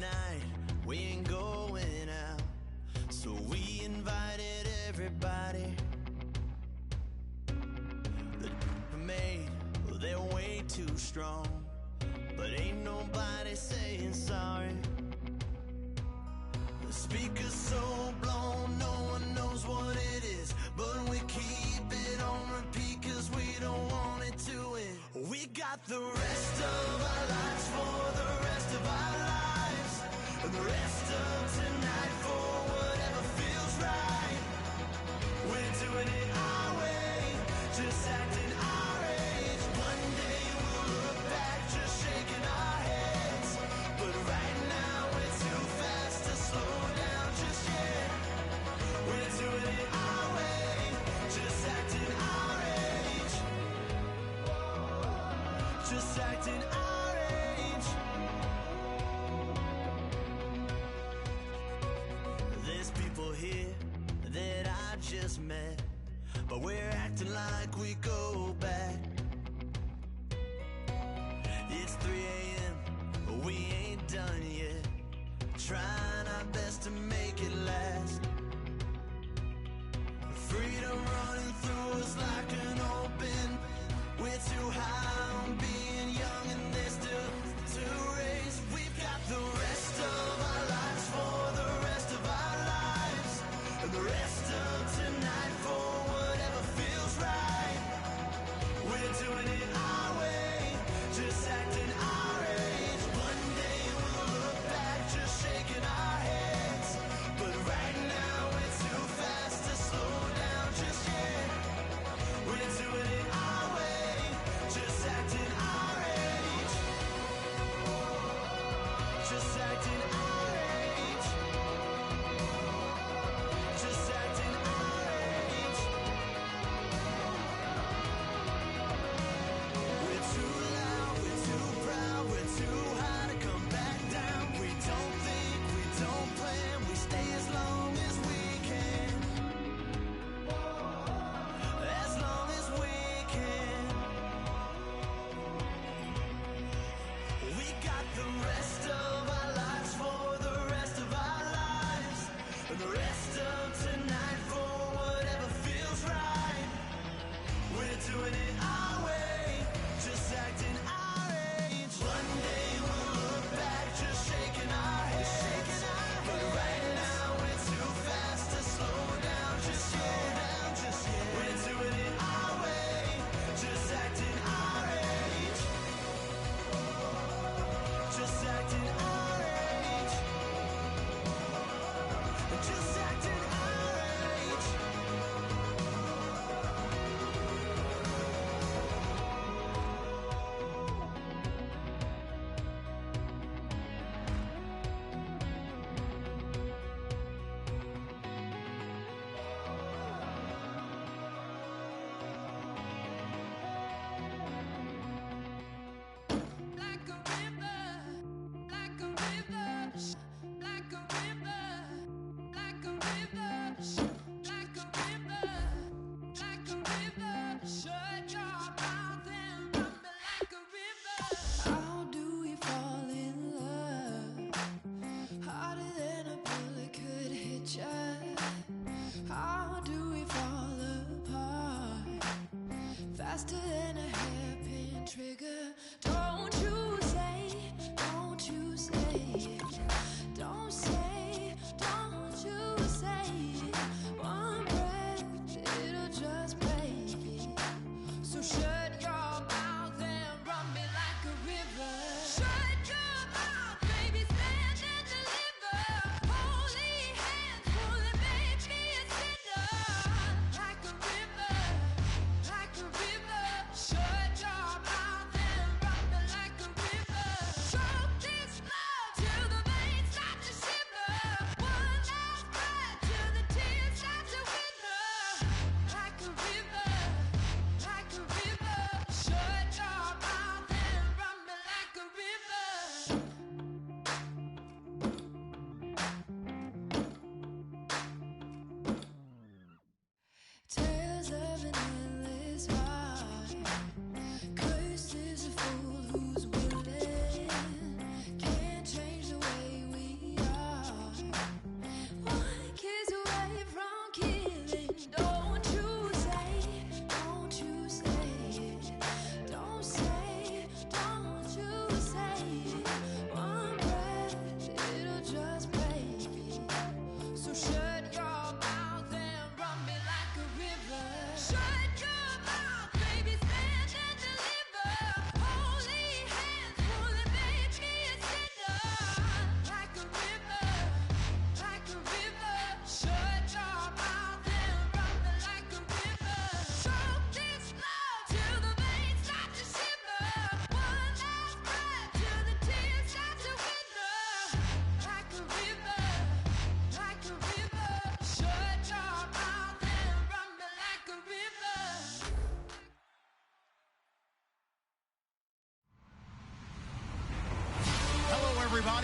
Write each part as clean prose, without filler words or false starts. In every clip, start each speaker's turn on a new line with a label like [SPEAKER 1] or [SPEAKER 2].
[SPEAKER 1] tonight we ain't going out, so we invited everybody. The made, well, they're way too strong, but ain't nobody saying sorry. The speaker's so blown, no one knows what it is, but we keep it on repeat cause we don't want it to end. We got the rest of our lives for the rest of our lives, and the rest of tonight for whatever feels right. We're doing it our way, just acting our age. One day we'll look back just shaking our heads, but right now we're too fast to slow down just yet. We're doing it our way, just acting our age, just acting our age. There's people here that I just met, but we're acting like we go back. It's 3 a.m., but we ain't done yet, trying our best to make it last. Freedom running through us like an open. We're too high on being young and there's still to race. We've got the rest of our lives for the rest of our lives, and the rest of tonight for whatever feels right. We're doing it our way, just acting our age. One day we'll look back just shaking our heads,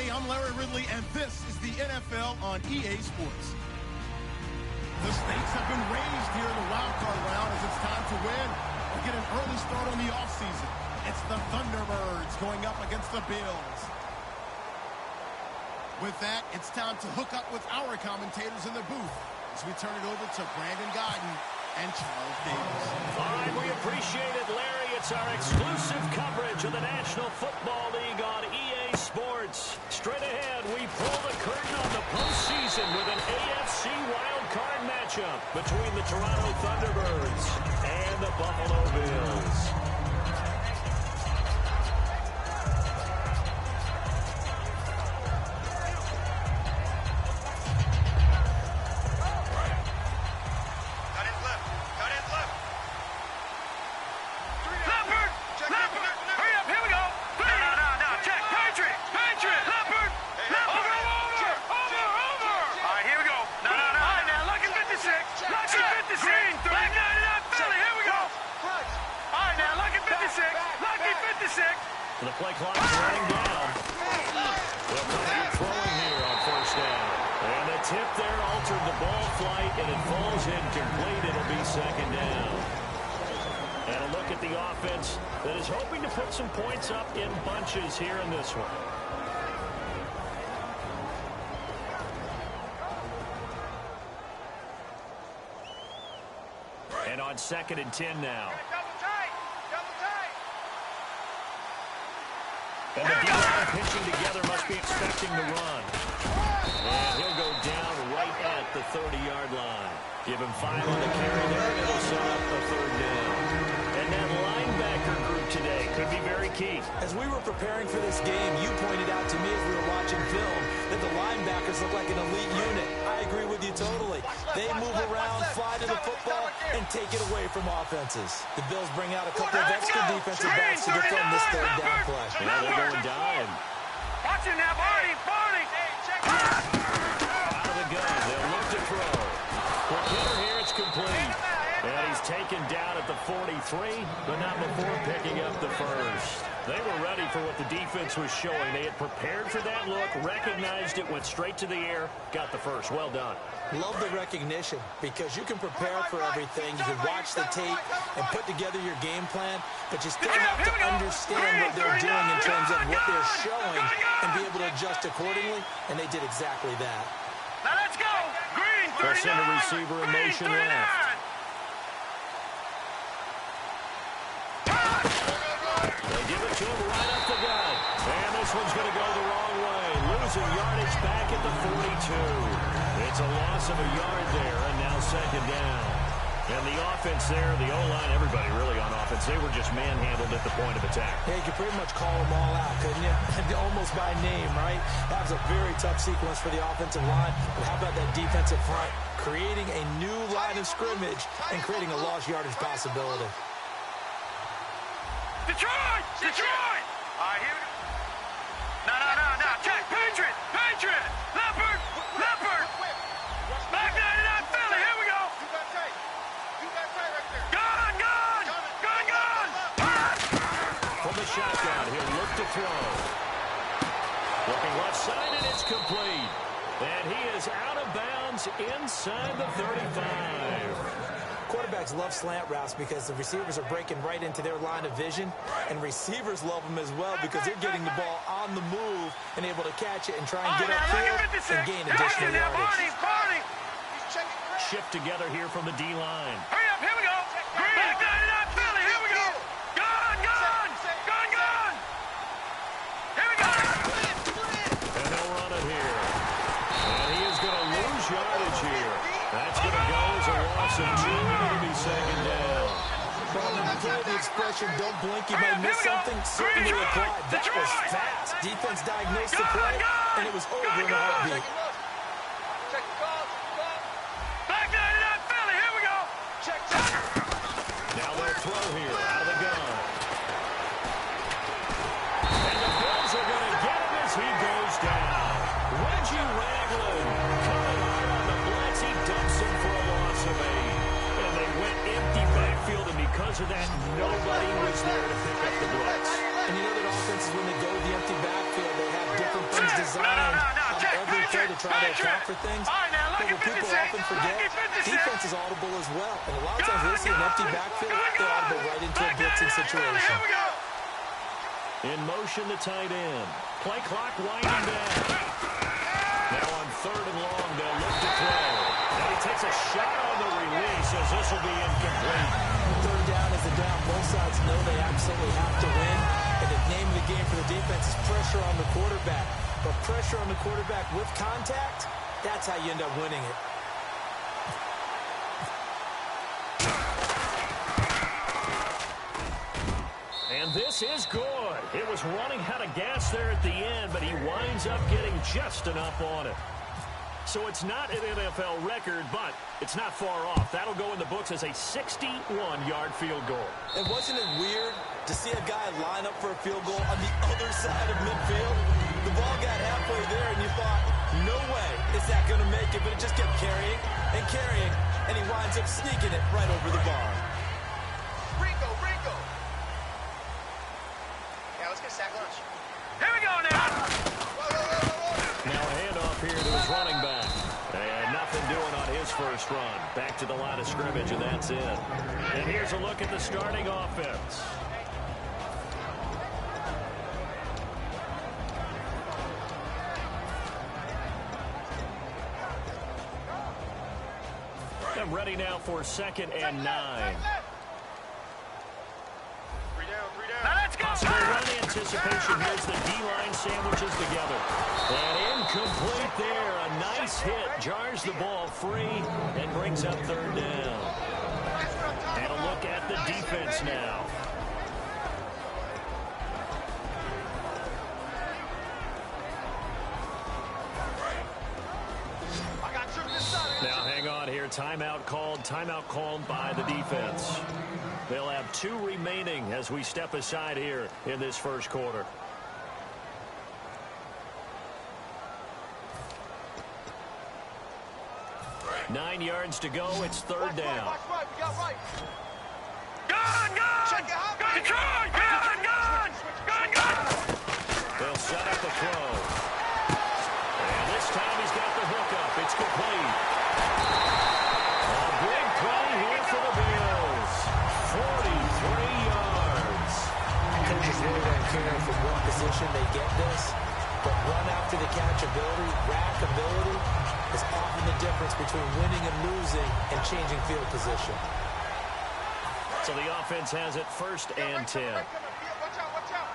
[SPEAKER 2] Hey, I'm Larry Ridley, and this is the NFL on EA Sports. The stakes have been raised here in the Wildcard round as it's time to win or get an early start on the offseason. It's the Thunderbirds going up against the Bills. With that, it's time to hook up with our commentators in the booth as we turn it over to Brandon Godden and Charles Davis.
[SPEAKER 3] All right, we appreciate it, Larry. It's our exclusive coverage of the National Football League on EA Sports. Straight ahead, we pull the curtain on the postseason with an AFC Wildcard matchup between the Toronto Thunderbirds and the Buffalo Bills. The play clock is running down. They'll come out throwing here on first down. And the tip there altered the ball flight, and it falls incomplete. It'll be second down. And a look at the offense that is hoping to put some points up in bunches here in this one. And on 2nd and 10 now. And the D-line pitching together must be expecting the run. And he'll go down right at the 30-yard line. Give him 5 on the carry there, and it'll set up a third down. And that linebacker group today could be very key.
[SPEAKER 4] As we were preparing for this game, you pointed out to me as we were watching film that the linebackers look like an elite unit. I agree with you totally. They move around, fly to the football, and take it away from offenses. The Bills bring out a couple of extra defensive backs to defend this third down play.
[SPEAKER 3] Now they're going dime.
[SPEAKER 5] Watch him now, Barney!
[SPEAKER 3] Out of the gun, they'll look to throw. For Killer here, it's complete. And he's taken down at the 43, but not before picking up the first. They were ready for what the defense was showing. They had prepared for that look, recognized it, went straight to the air, got the first. Well done.
[SPEAKER 4] Love the recognition because you can prepare for everything. You can watch the tape and put together your game plan, but you still have to understand what they're doing in terms of what they're showing and be able to adjust accordingly, and they did exactly that.
[SPEAKER 5] Now let's go! Green, 39!
[SPEAKER 3] They'll send a receiver in motion left. They give it to him right up the gut. And this one's going to go the wrong way. Losing yardage back at the 42. It's a loss of a yard there, and now second down. And the offense there, the O-line, everybody really on offense, they were just manhandled at the point of attack.
[SPEAKER 4] Yeah, you could pretty much call them all out, couldn't you? Almost by name, right? That was a very tough sequence for the offensive line. But how about that defensive front? Creating a new line of scrimmage and creating a lost yardage possibility.
[SPEAKER 5] Detroit! Detroit! All right, here we go. No. Check. Patriot! Leopard! Back 99 Philly. Here we go. You got tight right there. Gun!
[SPEAKER 3] From the shotgun, he'll look to throw. Looking left side, and it's complete. And he is out of bounds inside the 35.
[SPEAKER 4] Quarterbacks love slant routes because the receivers are breaking right into their line of vision, and receivers love them as well because they're getting the ball on the move and able to catch it and try and get upfield and gain additional yardage.
[SPEAKER 5] Barney!
[SPEAKER 3] Shift together here from the D-line.
[SPEAKER 5] Hurry up, here we go! Back 99 Philly, here we go! Gun! Here we go!
[SPEAKER 3] And they'll run it here. And he is going to lose yardage here. That's going to go as a loss of 2. It'll be second down.
[SPEAKER 4] Well, the expression, don't blink, you might miss something, certainly applied. That was fast. Defense diagnosed the play, and it was over in a heartbeat.
[SPEAKER 5] Back 99 Philly, here we go!
[SPEAKER 3] Now they'll throw here out of the gun. And the Bills are going to get him as he goes down. Reggie Ragland coming hard on the blitz. He dumps him for a loss of 8. And they went empty backfield, and because of that, nobody was there to pick up the blitz.
[SPEAKER 4] And you know that offenses, when they go to the empty backfield, they have different things designed trying to account for things. But what people often forget, defense is audible as well. And a lot of times they see an empty backfield, they audible right into a blitzing situation.
[SPEAKER 3] In motion, the tight end. Play clock winding down. Now on 3rd and long, they'll look to throw. And he takes a shot on the release as this will be incomplete.
[SPEAKER 4] 3rd down is the down. Both sides know they absolutely have to win. And the name of the game for the defense is pressure on the quarterback. But pressure on the quarterback with contact, that's how you end up winning it.
[SPEAKER 3] And this is good. It was running out of gas there at the end, but he winds up getting just enough on it. So it's not an NFL record, but it's not far off. That'll go in the books as a 61-yard field goal.
[SPEAKER 4] And wasn't it weird to see a guy line up for a field goal on the other side of midfield? The ball got halfway there, and you thought, no way is that going to make it, but it just kept carrying, and he winds up sneaking it right over the bar.
[SPEAKER 5] Ringo. Yeah, let's get sack lunch. Here we go now.
[SPEAKER 3] Now a handoff here to his running back. And nothing doing on his first run. Back to the line of scrimmage, and that's it. And here's a look at the starting offense. I'm ready now for 2nd and 9.
[SPEAKER 5] Now let's go.
[SPEAKER 3] Possible run anticipation. Here's the D-line sandwiches together. And incomplete there. A nice hit. Jars the ball free and brings up 3rd down. And a look at the defense now. Now hang on here. Timeout called by the defense. They'll have 2 remaining as we step aside here in this first quarter. Right. 9 yards to go. It's 3rd down.
[SPEAKER 5] Watch right. We got right. Gun! Check it out. Gun!
[SPEAKER 3] They'll set up a throw. And this time he's got the hookup. It's complete. A big play here for the Bills. 43 yards.
[SPEAKER 4] Coaches really don't care from what position they get this, but run after the catch ability, rack ability, is often the difference between winning and losing and changing field position.
[SPEAKER 3] So the offense has it 1st and 10.
[SPEAKER 5] Watch out.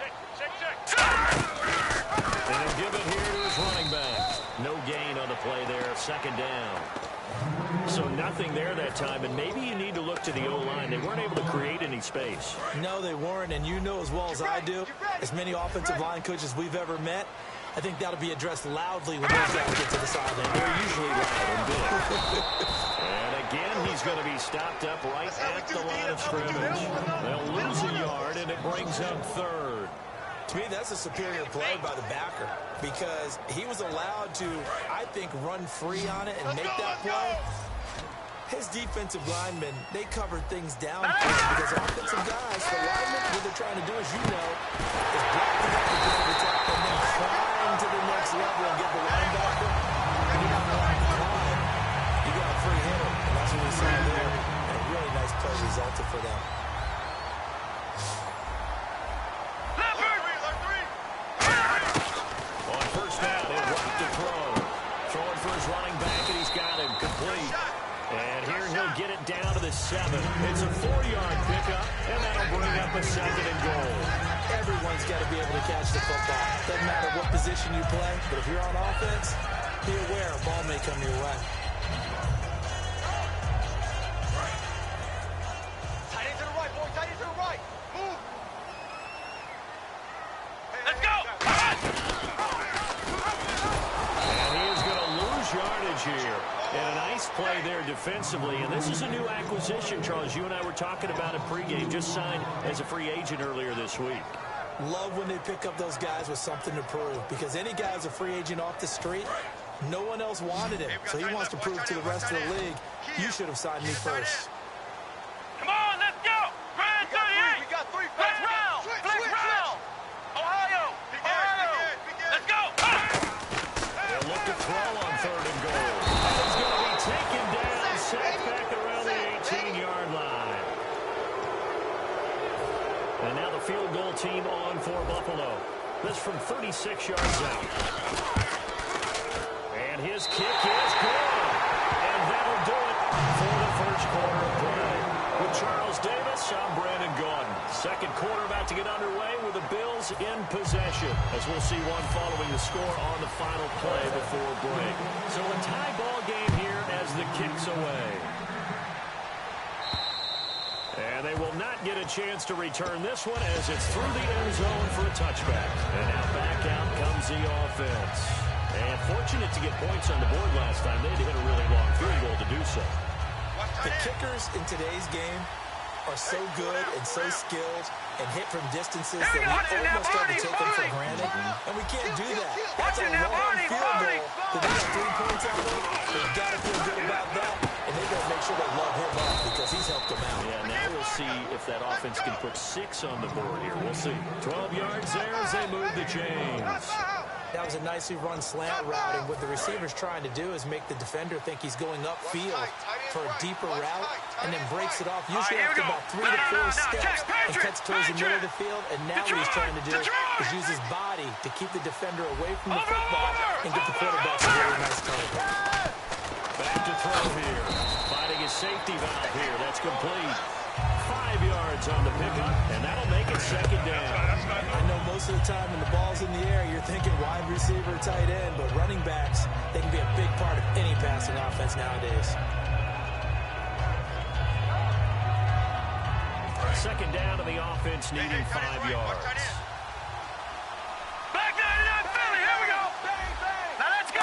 [SPEAKER 5] Check.
[SPEAKER 3] And he'll give it here to his running back. No gain on the play there. 2nd down. So nothing there that time, and maybe you need to look to the O-line. They weren't able to create any space.
[SPEAKER 4] No, they weren't, and you know as well as I do, as many offensive line coaches we've ever met, I think that'll be addressed loudly when those guys get to the sideline.
[SPEAKER 3] They're usually loud and big. And again, he's going to be stopped up right at the line of scrimmage. They'll lose a yard, and it brings up 3rd.
[SPEAKER 4] To me, that's a superior play by the backer because he was allowed to, I think, run free on it and make that play. His defensive linemen, they covered things down because offensive guys, the linemen, what they're trying to do, as you know, is blocking up the good attack and then climb to the next level and get the linebacker. And you don't want to climb. You got a free hitter, and that's what we saw there. And a really nice play resulted for them.
[SPEAKER 3] On 1st down, he'll work the throw. Throwing for his running back, and he's got him complete. And here he'll get it down to the 7. It's a 4-yard pickup, and that'll bring up a 2nd and goal.
[SPEAKER 4] Everyone's got to be able to catch the football. Doesn't matter what position you play, but if you're on offense, be aware a ball may come your way.
[SPEAKER 5] Tight end to the right, boy. Tight end to the right. Move.
[SPEAKER 3] Let's go! And he is going to lose yardage here. And a nice play there defensively. And this is a new acquisition, Charles. You and I were talking about it pregame. Just signed as a free agent earlier this week.
[SPEAKER 4] Love when they pick up those guys with something to prove. Because any guy's a free agent off the street, no one else wanted him. So he wants to prove to the rest of the league, you should have signed me first.
[SPEAKER 5] Come on, let's go. Grand 38. We got 3. Let's round. Ohio. Let's go.
[SPEAKER 3] team on for Buffalo. This from 36 yards out. And his kick is good. And that'll do it for the first quarter of play. With Charles Davis, I'm Brandon Gaudin. Second quarter about to get underway with the Bills in possession, as we'll see one following the score on the final play before break. So a tie ball game here as the kick's away. And they will not get a chance to return this one as it's through the end zone for a touchback. And now back out comes the offense. And fortunate to get points on the board last time. They had to hit a really long field goal to do so.
[SPEAKER 4] The kickers in today's game are so good and so skilled and hit from distances that we almost start to take them for granted. And we can't do that. That's a long field goal that they got 3 points out of. They've got to feel good about that. And they've got to make sure they love him up because he's helped them out.
[SPEAKER 3] Yeah, now we'll see if that offense can put 6 on the board here. We'll see. 12 yards there as they move the chains.
[SPEAKER 4] That was a nicely run slant route, and what the receiver's trying to do is make the defender think he's going upfield for a deeper route, and then breaks it off, usually after about 3 to 4 steps, and cuts towards the middle of the field. And now what he's trying to do is use his body to keep the defender away from the football and get the quarterback a really nice target.
[SPEAKER 3] Back to throw here. Finding his safety valve here. That's complete. 5 yards on the pickup, and that'll make it second down.
[SPEAKER 4] I know most of the time when the ball's in the air, you're thinking wide receiver, tight end, but running backs, they can be a big part of any passing offense nowadays.
[SPEAKER 3] Second down, and the offense needing 5 yards.
[SPEAKER 5] Back 99 Philly, here we go. Now let's go.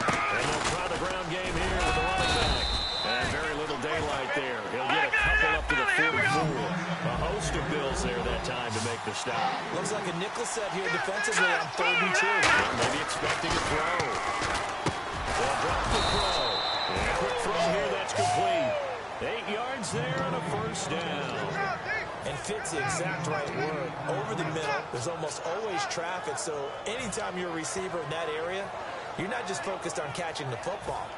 [SPEAKER 3] And they'll try the ground game here with the running back. And very little daylight there. He'll get a couple up to the 44. A host of Bills there that time to make the stop.
[SPEAKER 4] Looks like a nickel set here defensively on 3rd and 2.
[SPEAKER 3] Maybe expecting a throw. They'll drop the throw. And a quick throw here, that's complete. 8 yards there and a first down.
[SPEAKER 4] And fits the exact right word. Over the middle, there's almost always traffic, so anytime you're a receiver in that area, you're not just focused on catching the football.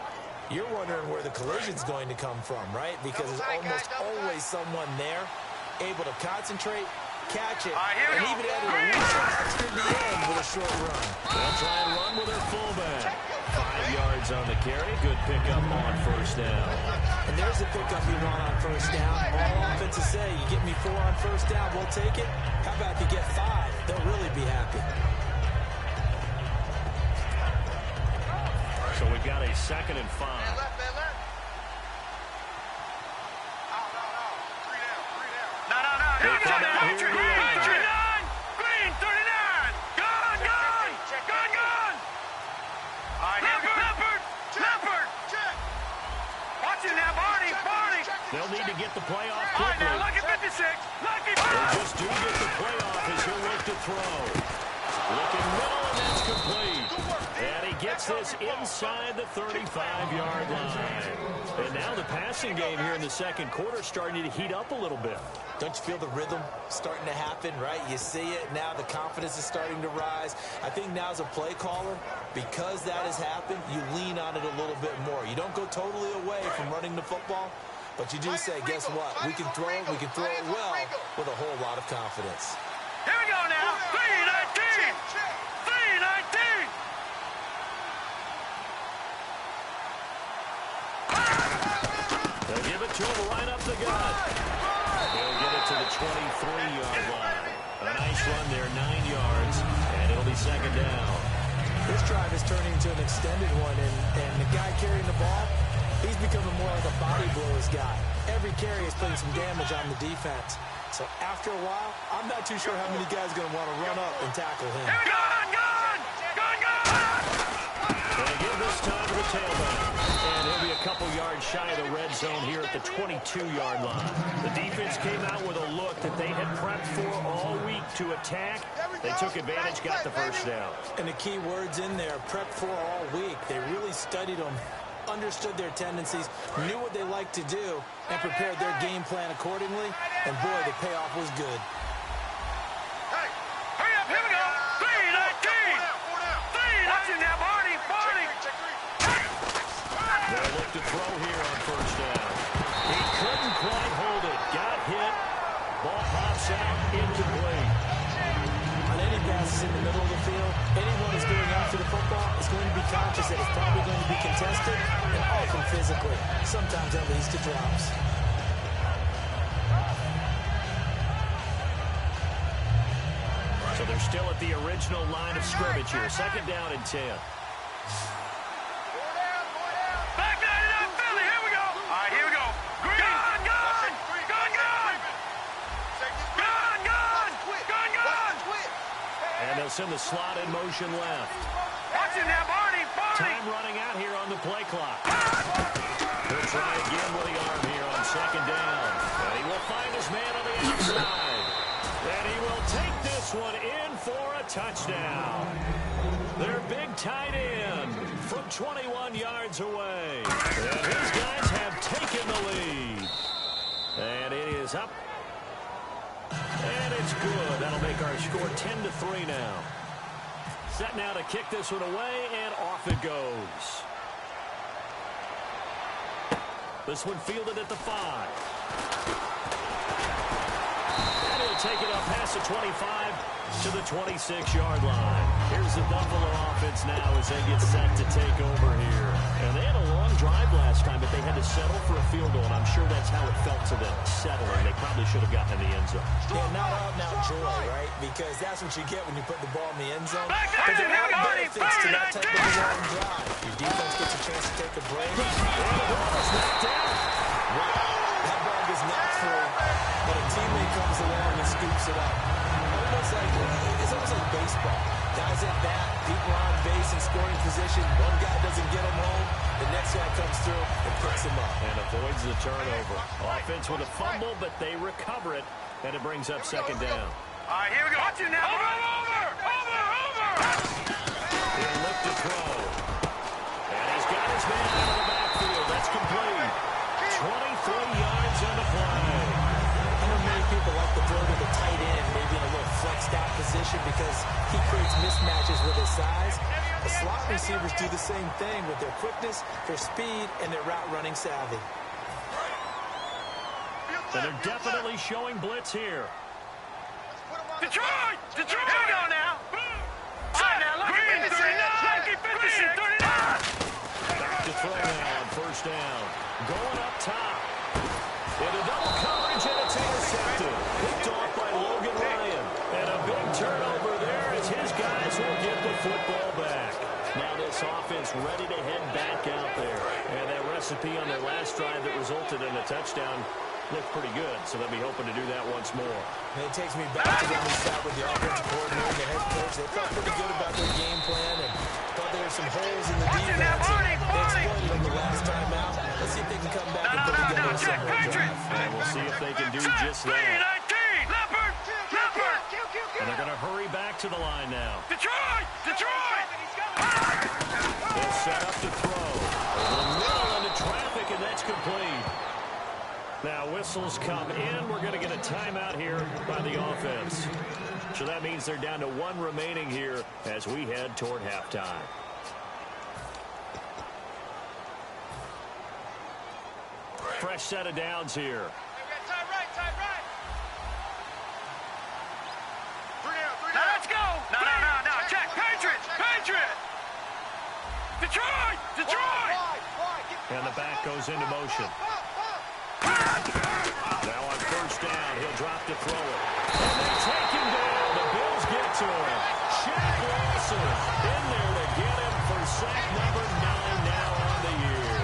[SPEAKER 4] You're wondering where the collision's going to come from, right? Because there's almost always someone there able to concentrate, catch it, and even add a little extra in the end with a short run.
[SPEAKER 3] They'll try and run with their fullback. 5 yards on the carry. Good pickup on first down.
[SPEAKER 4] And there's the pickup you want on first down. All offenses say, you get me 4 on first down, we'll take it. How about if you get 5? They'll really be happy.
[SPEAKER 3] So we've got a 2nd and 5.
[SPEAKER 5] No. Here we go. Patrick. Green, 39. Gone. All right, Leopard. Watch it now, Barney.
[SPEAKER 3] They'll need to get the play off
[SPEAKER 5] All right,
[SPEAKER 3] quickly.
[SPEAKER 5] now, lucky 56. Lucky
[SPEAKER 3] They just do get the play off as he'll look to throw. Looking middle, and that's complete. And he gets this inside the 35-yard line. And now the passing game here in the second quarter starting to heat up a little bit.
[SPEAKER 4] Don't you feel the rhythm starting to happen, right? You see it now, the confidence is starting to rise. I think now as a play caller, because that has happened, you lean on it a little bit more. You don't go totally away from running the football, but you do say, guess what? We can throw it well with a whole lot of confidence.
[SPEAKER 5] Here we go now. 319.
[SPEAKER 3] They'll give it to him right up the gut. He'll get it to the 23-yard line. A nice run there, 9 yards, and it'll be second down.
[SPEAKER 4] This drive is turning into an extended one, and the guy carrying the ball, he's becoming more like a body blows guy. Every carry is putting some damage on the defense. So after a while, I'm not too sure how many guys are going to want to run up and tackle him.
[SPEAKER 5] Gone.
[SPEAKER 3] They give this time to the tailback. And he'll be a couple yards shy of the red zone here at the 22-yard line. The defense came out with a look that they had prepped for all week to attack. They took advantage, got the first down.
[SPEAKER 4] And the key words in there, prepped for all week. They really studied them, understood their tendencies, knew what they liked to do, and prepared their game plan accordingly. And boy, the payoff was good.
[SPEAKER 5] Hurry up, here we go. 319. Watch it now, Barney.
[SPEAKER 3] They'll look to throw here on first down. He couldn't quite hold it. Got hit. Ball pops out, incomplete.
[SPEAKER 4] On any passes in the middle of the field, anyone who's going after the football is going to be conscious that it's probably going to be contested and often physically. Sometimes that leads to drops.
[SPEAKER 3] So they're still at the original line of scrimmage here. Second down and 10.
[SPEAKER 5] Back nine it up, Philly. Here we go. All right, here we go. Gun, gun. Gun, gun. Gun, gun. Gun, gun.
[SPEAKER 3] And they'll send the slot in motion left.
[SPEAKER 5] Watch it now, Barney.
[SPEAKER 3] Time running out here on the play clock. He'll try again with the arm here on second down. And he will find his man on the outside. And he will take this one in for a touchdown. Their big tight end from 21 yards away. And his guys have taken the lead. And it is up. And it's good. That'll make our score 10-3 now. Set now to kick this one away, and off it goes. This one fielded at the 5. And he'll take it up past the 25 to the 26-yard line. Here's the Buffalo offense now as they get set to take over here. And they had a long drive last time, but they had to settle for a field goal, and I'm sure that's how it felt to them, settling. They probably should have gotten in the end zone.
[SPEAKER 4] Yeah, not out-and-out joy, right? Because that's what you get when you put the ball in the end zone.
[SPEAKER 5] Back
[SPEAKER 4] But there
[SPEAKER 5] down,
[SPEAKER 4] are
[SPEAKER 5] Barney.
[SPEAKER 4] benefits to that type of a long drive. Your defense gets a chance to take a break. That ball gets knocked through, but a teammate comes along and scoops it up. It's almost like baseball. Guys at bat, people on base in scoring position. One guy doesn't get him home. The next guy comes through and picks him up.
[SPEAKER 3] And avoids the turnover. Offense with a fumble, but they recover it, and it brings up second down.
[SPEAKER 5] All right, here we go. Watch it now. Over.
[SPEAKER 3] He'll look to throw. And he's got his man out of the backfield. That's complete. 23 yards on the play.
[SPEAKER 4] I know many people like to throw to the tight end, maybe in a little flexed out position because he creates mismatches with his size. The slot receivers do the same thing with their quickness, their speed, and their route running savvy.
[SPEAKER 3] And they're definitely showing blitz here.
[SPEAKER 5] Detroit! Here we go now. All right, now, look at 39. 39.
[SPEAKER 3] Back to throw now on first down. Going up top. Into double coverage, and it's intercepted. Picked off by Logan Ryan. And a big turnover there as his guys will get the football back. Now this offense ready to head back out there. And that recipe on their last drive that resulted in a touchdown looked pretty good, so they'll be hoping to do that once more.
[SPEAKER 4] And it takes me back to when we sat with the offensive coordinator and the head coach. They felt pretty good about their game plan and thought there were some holes in the defense. They exploited them the last time out. Let's see if they can come back and put together a similar drive.
[SPEAKER 3] And we'll see if they can do just that. And they're going to hurry back to the line now.
[SPEAKER 5] Detroit!
[SPEAKER 3] They'll set up to throw. A middle into traffic, and that's complete. Now whistles come in. We're going to get a timeout here by the offense. So that means they're down to one remaining here as we head toward halftime. Fresh set of downs here.
[SPEAKER 5] Time right. Now let's go. No. Check. Patriot. Detroit.
[SPEAKER 3] And the back goes into motion. Now on first down, he'll drop to throw it. And they take him down. The Bills get to him. Shaq Lawson in there to get him for sack number 9 now on the year.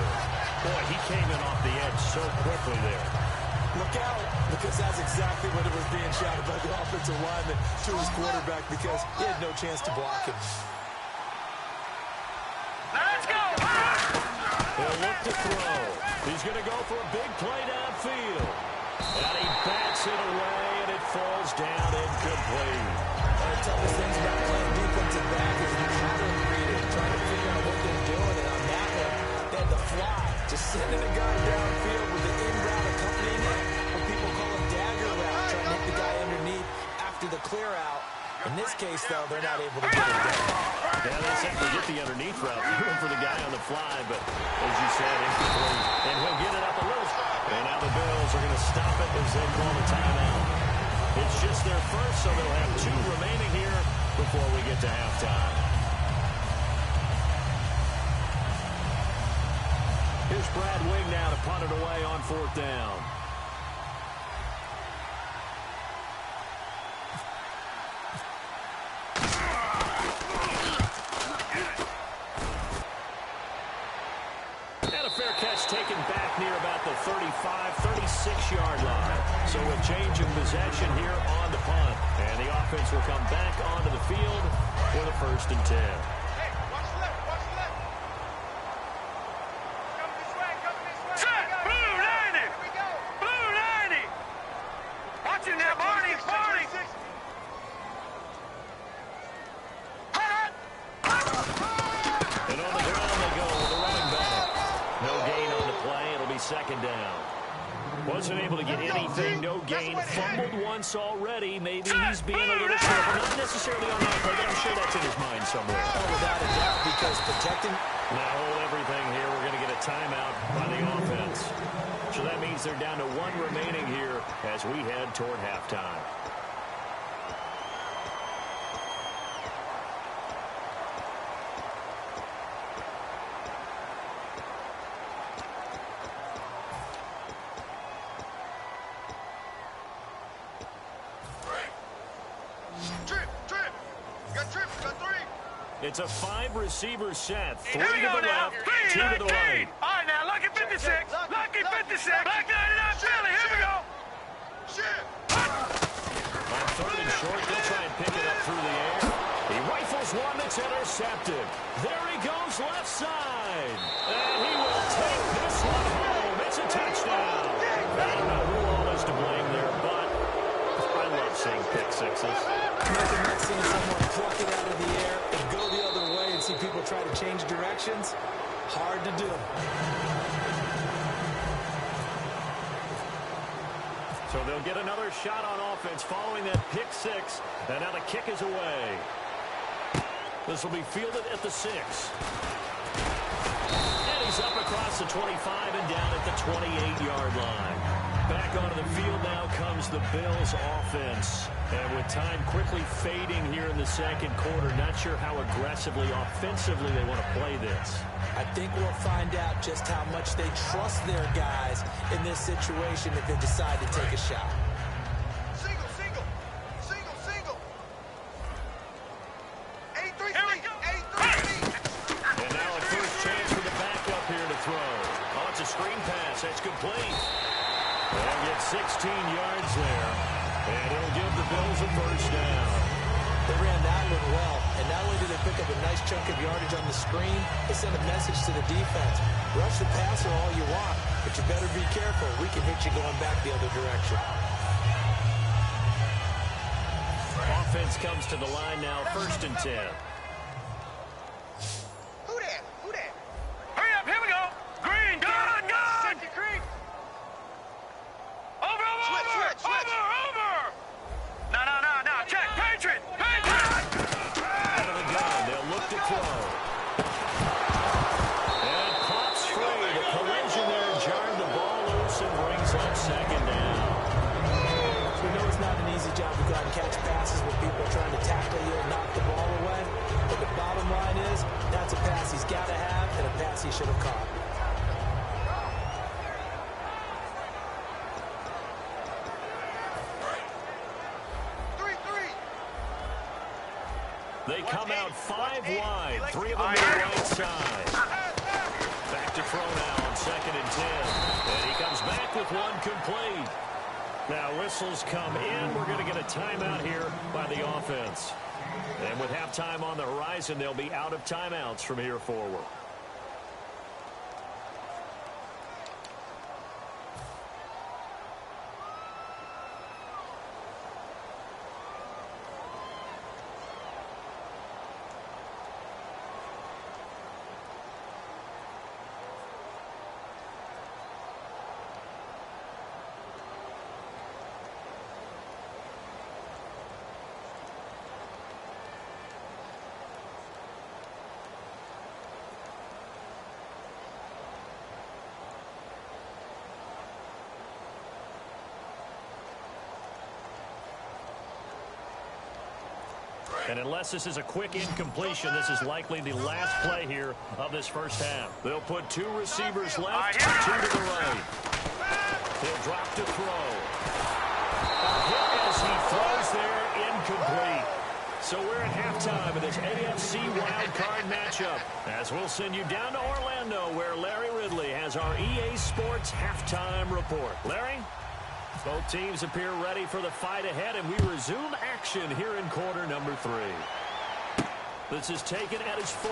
[SPEAKER 3] Boy, he came in off the edge so quickly there.
[SPEAKER 4] Look out, because that's exactly what it was being shouted by the offensive lineman to his quarterback because he had no chance to block him.
[SPEAKER 5] Let's go.
[SPEAKER 3] He'll look to throw. He's going to go for a big play downfield. And he bats it away, and it falls down incomplete.
[SPEAKER 4] One of the toughest things about playing defensive back is you try to read it, trying to figure out what they're doing. And on that one, they had to fly, just sending a guy downfield with the in-route accompanying it. What people call a dagger route, trying to hit the guy underneath after the clear out. In this case, though, they're not able to get it done.
[SPEAKER 3] Yeah, they simply get the underneath route. Going for the guy on the fly, but as you said, incomplete. And he'll get it up a little. And now the Bills are going to stop it as they call the timeout. It's just their first, so they'll have 2 remaining here before we get to halftime. Here's Brad Wing now to punt it away on 4th down. And a fair catch taken back near about the 35, 36-yard line. So a change of possession here on the punt. And the offense will come back onto the field for the 1st and 10. Second down. Wasn't able to get anything, no gain. Fumbled once already. Maybe he's being a little careful. Not necessarily on that play, but I'm sure that's in his mind somewhere.
[SPEAKER 4] Oh, without a doubt, because protecting.
[SPEAKER 3] Now hold everything here. We're going to get a timeout by the offense. So that means they're down to 1 remaining here as we head toward halftime. It's a 5-receiver set. 3 to the left, 2 to the right.
[SPEAKER 5] All right, now, lucky 56. Lucky 56. Back 99 Philly. Here we go.
[SPEAKER 3] On 3rd and short, they'll try and pick it up through the air. He rifles one that's intercepted. There he goes left side. And he will take this one home. It's a touchdown. I don't know who all is to blame there, but I love seeing pick sixes.
[SPEAKER 4] Nothing like seeing someone pluck it out of the air and go the other way and see people try to change directions. Hard to do.
[SPEAKER 3] So they'll get another shot on offense following that pick 6. And now the kick is away. This will be fielded at the 6. And he's up across the 25 and down at the 28-yard line. Back onto the field now comes the Bills offense. And with time quickly fading here in the second quarter, not sure how aggressively, offensively they want to play this.
[SPEAKER 4] I think we'll find out just how much they trust their guys in this situation if they decide to take a shot.
[SPEAKER 5] Single, single, single, single. 8-3, here we go. 8-3.
[SPEAKER 3] And now a first chance for the backup here to throw. Oh, it's a screen pass. That's complete. They'll get 16 yards there. And it'll give the Bills a first down.
[SPEAKER 4] They ran that one well, and not only did they pick up a nice chunk of yardage on the screen, they sent a message to the defense. Rush the passer all you want, but you better be careful. We can hit you going back the other direction.
[SPEAKER 3] Offense comes to the line now, 1st and 10.
[SPEAKER 5] Who that? Who that? Hurry up, here we go. Green, gone, gone. Green. Over. No. Check, Patriot.
[SPEAKER 3] Out of the gun, they'll look to throw. And pops free. The collision there jarred the ball loose and brings up 2nd down.
[SPEAKER 4] We know it's not an easy job to go out and catch passes when people are trying to tackle you and knock the ball away. But the bottom line is, that's a pass he's got to have and a pass he should have caught.
[SPEAKER 3] They come out 5 wide, 3 of them to the right side. Back to throw now on 2nd and 10. And he comes back with one complete. Now whistles come in. We're going to get a timeout here by the offense. And with halftime on the horizon, they'll be out of timeouts from here forward. And unless this is a quick incompletion, this is likely the last play here of this first half. They'll put 2 receivers left, 2 to the right. He'll drop to throw. A hit as he throws there, incomplete. So we're at halftime of this AFC Wildcard matchup, as we'll send you down to Orlando, where Larry Ridley has our EA Sports halftime report. Larry? Both teams appear ready for the fight ahead, and we resume action here in quarter number 3. This is taken at his 4.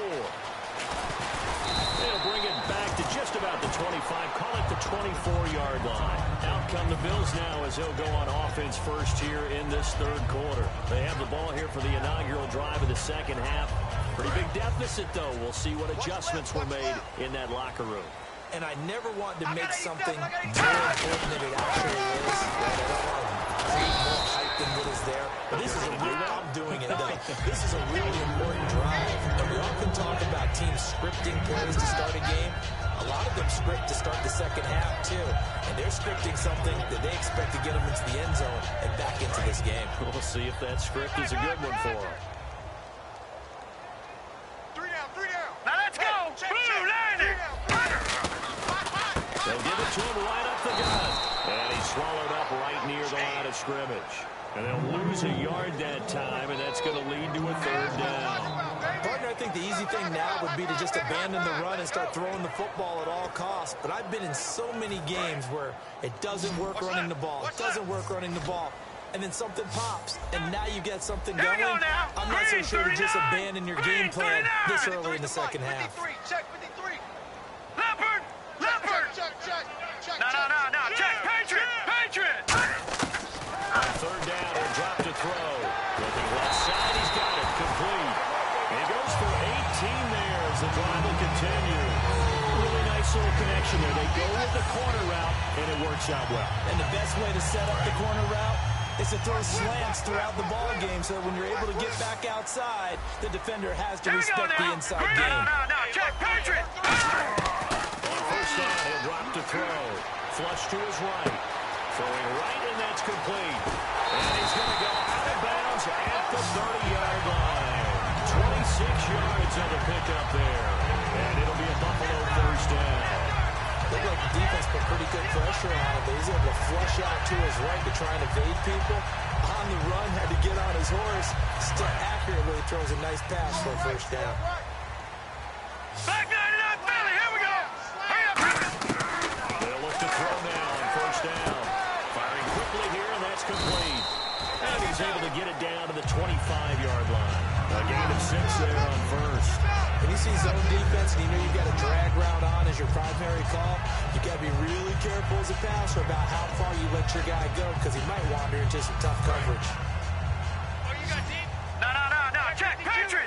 [SPEAKER 3] They'll bring it back to just about the 25, call it the 24-yard line. Out come the Bills now as they'll go on offense first here in this third quarter. They have the ball here for the inaugural drive of the second half. Pretty big deficit, though. We'll see what adjustments were made in that locker room.
[SPEAKER 4] And I never want to make something more important than it actually is. I don't want to create more hype than what is there. But this is a real, I'm doing it though. This is a really important drive. And we often talk about teams scripting plays to start a game. A lot of them script to start the second half too. And they're scripting something that they expect to get them into the end zone and back into this game.
[SPEAKER 3] We'll see if that script is a good one for them.
[SPEAKER 5] 3 down. Now let's go. Blue, landing.
[SPEAKER 3] They'll give it to him right up the gut. And he's swallowed up right near the line of scrimmage. And they'll lose a yard that time, and that's going to lead to a third down.
[SPEAKER 4] Partner, I think the easy thing now would be to just abandon the run and start throwing the football at all costs. But I've been in so many games where it doesn't work running the ball. It doesn't work running the ball. And then something pops, and now you get something going. I'm not so sure to just abandon your game plan this early in the second half.
[SPEAKER 5] Check 53. Leopard. Check. No. Check. Patriot.
[SPEAKER 3] On third down, he'll drop to throw. Looking left side, he's got it. Complete. And he goes for 18 there as the drive will continue. Really nice little connection there. They go with the corner route, and it works out well.
[SPEAKER 4] And the best way to set up the corner route is to throw slants throughout the ball game so that when you're able to get back outside, the defender has to respect the inside game.
[SPEAKER 5] No. Check. Patriot.
[SPEAKER 3] On first down, he'll drop to throw. Flush to his right. Throwing right, and that's complete. And he's going to go out of bounds at the 30-yard line. 26 yards on the pickup there. And it'll be a Buffalo first down.
[SPEAKER 4] Looked like the defense put pretty good pressure on him, but he's able to flush out to his right to try and evade people. On the run, had to get on his horse. Still accurately throws a nice pass for a first down.
[SPEAKER 5] Back 99 Philly. Here we go.
[SPEAKER 3] They'll look to throw now on first down. Firing quickly here, and that's complete. And he's able to get it down to the 25-yard line. A gain of 6 there on first.
[SPEAKER 4] When you see zone defense and you know you've got a drag route on as your primary call, you got to be really careful as a passer about how far you let your guy go because he might wander into some tough coverage.
[SPEAKER 5] Oh, you got deep? No. Check. Patriot.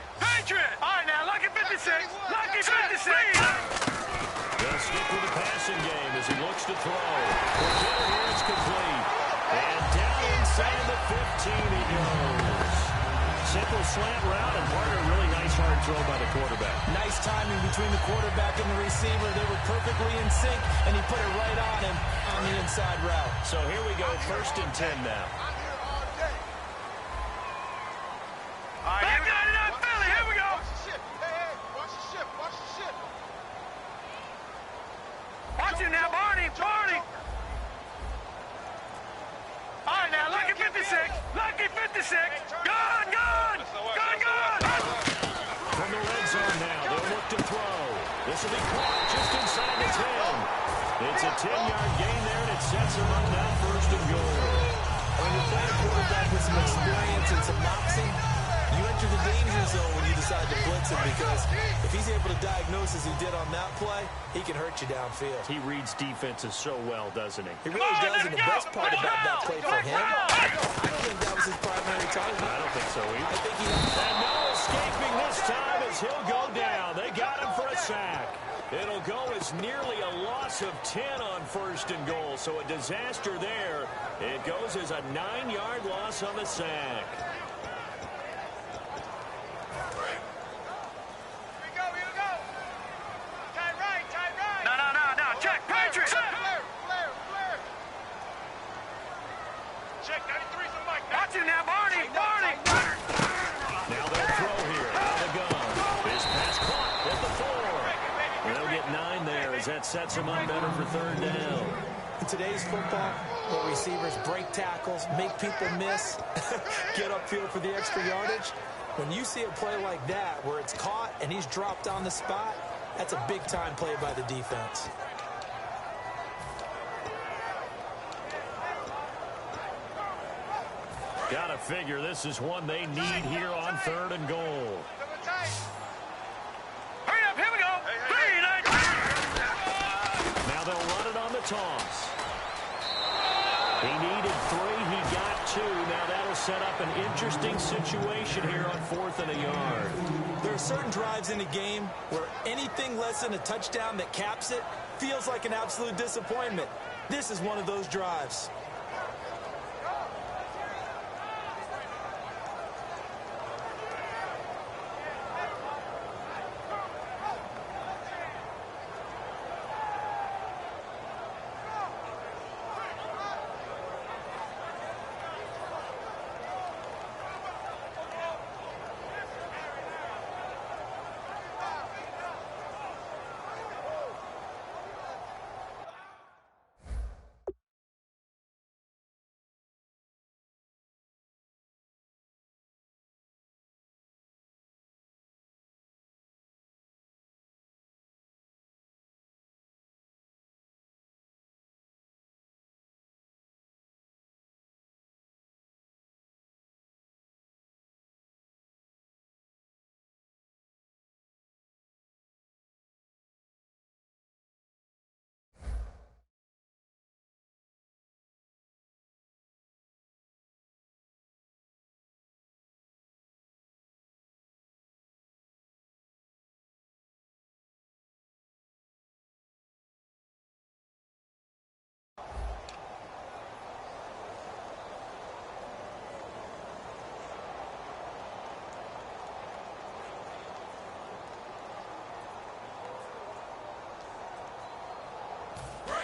[SPEAKER 5] All right, now, lucky 56. Lucky 56.
[SPEAKER 3] They'll stick with the passing game as he looks to throw. The hitter here is complete. And down inside the 15 he goes. Simple slant route, and partner, really nice hard throw by the quarterback.
[SPEAKER 4] Nice timing between the quarterback and the receiver. They were perfectly in sync, and he put it right on him on the inside route.
[SPEAKER 3] So here we go, 1st and 10 now.
[SPEAKER 5] All right, back 99 Philly. Here we go.
[SPEAKER 2] Watch the ship.
[SPEAKER 5] Watch him now, Barney. All right, now, lucky 56. Gone.
[SPEAKER 3] From the red zone now, they'll look to throw. This will be caught just inside the 10. It's a 10-yard gain there, and it sets him up now 1st and goal.
[SPEAKER 4] When you're playing a quarterback with some experience and some moxie, you enter the danger zone when you decide to blitz him because if he's able to diagnose as he did on that play, he can hurt you downfield.
[SPEAKER 3] He reads defenses so well, doesn't he?
[SPEAKER 4] He really does, and the best part about that play for him, I don't think that was his primary target.
[SPEAKER 3] I don't think so either.
[SPEAKER 4] I think he
[SPEAKER 3] And no escaping this time as he'll go down. They got him for a sack. It'll go as nearly a loss of 10 on 1st and goal, so a disaster there. It goes as a 9-yard loss on the sack.
[SPEAKER 5] No. Check. Patriot. Check 93's a Mike. Watch him now, Barney.
[SPEAKER 3] Now at 9 there as that sets him up better for third down.
[SPEAKER 4] In today's football, where receivers break tackles, make people miss, get upfield for the extra yardage, when you see a play like that where it's caught and he's dropped on the spot, that's a big-time play by the defense.
[SPEAKER 3] Gotta figure this is one they need here on 3rd and goal.
[SPEAKER 5] Hurry up, here we go.
[SPEAKER 3] Now they'll run it on the toss. He needed 3, he got 2. Now that'll set up an interesting situation here on 4th and a yard.
[SPEAKER 4] There are certain drives in a game where anything less than a touchdown that caps it feels like an absolute disappointment. This is one of those drives.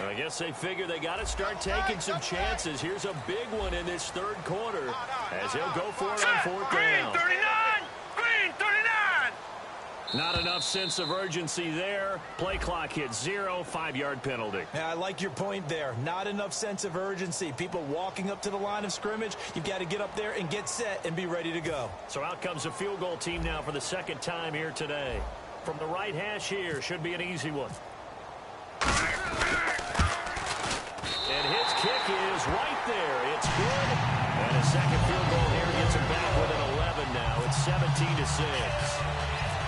[SPEAKER 3] I guess they figure they got to start taking some chances. Here's a big one in this 3rd quarter as he'll go for it on 4th down.
[SPEAKER 5] Green 39! Green 39!
[SPEAKER 3] Not enough sense of urgency there. Play clock hits 0, 5-yard penalty.
[SPEAKER 4] Yeah, I like your point there. Not enough sense of urgency. People walking up to the line of scrimmage, you've got to get up there and get set and be ready to go.
[SPEAKER 3] So out comes a field goal team now for the 2nd time here today. From the right hash here, should be an easy one. And his kick is right there. It's good. And a second field goal here gets him back within 11 now. It's 17-6.